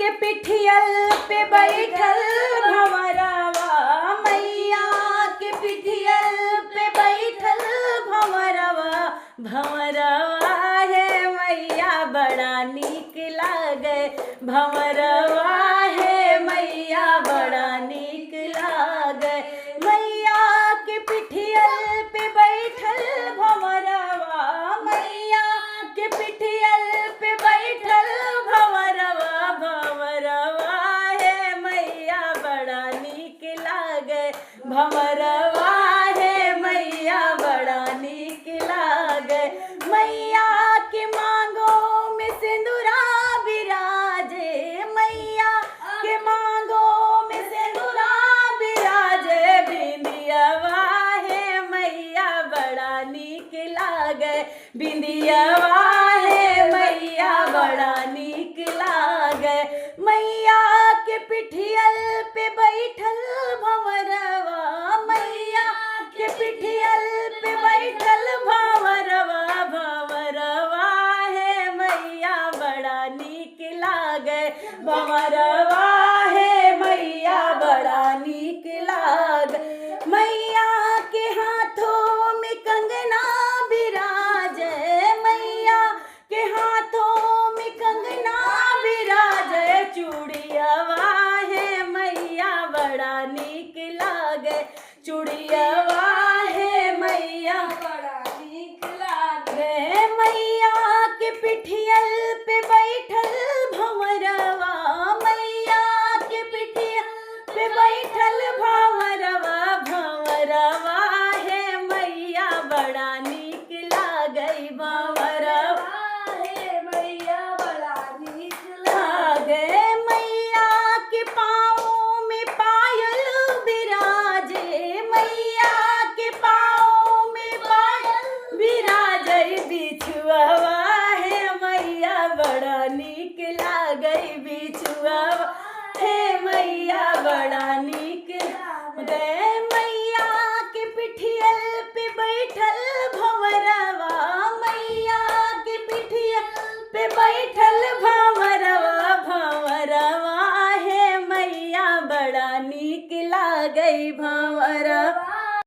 के पिठियल पे बैठल भंवरवा, मैया के पिठियल पे बैठल भंवरवा, भंवरवा है मैया बड़ा नीक लागे, भंवरवा है मैया बड़ा नीक लागे। मैया के पिठियल पे बैठल भंवरवा, मैया के पिठियल पे बैठल भंवरवा, भंवरवा है मैया बड़ा नीक लागे, भंवरवा है मैया बड़ा नीक लागे। मैया के मांगो में सिंदूरा बिराजे, मैया के मांगो में सिंदूरा बिराजे, बिंदियावा है मैया बड़ा नीक लागे, बिंदियावा है मैया बड़ा नीक लागे। मैया के पिठियल पे बैठल भंवरवा, मैया के पिठियल पे बैठल भंवरवा, भंवरवा है मैया बड़ा नीक लागे, भंवरवा है मैया बड़ा नीक लागे। मैया के हाथों में कंगना बिराजे, मैया के हाथों में कंगना बिराजे, चूड़ियावा है मैया बड़ा नीक लागे, चूड़ियावा है मैया बड़ा नीक लागे। मैया के पिठियल पे बैठल भंवरवा, मैया के पिठियल पे बैठल भंवरवा, भंवरवा है मैया बड़ा नीक लागे, भंवरवा है मैया बड़ा नीक लागे। मैया के पाँव में पायल बिराजे, मैया के पाँव में पायल बिराजे, बिछुआवा है मैया बड़ा नीक लागे, बिछुआवा है मैया बड़ा नीक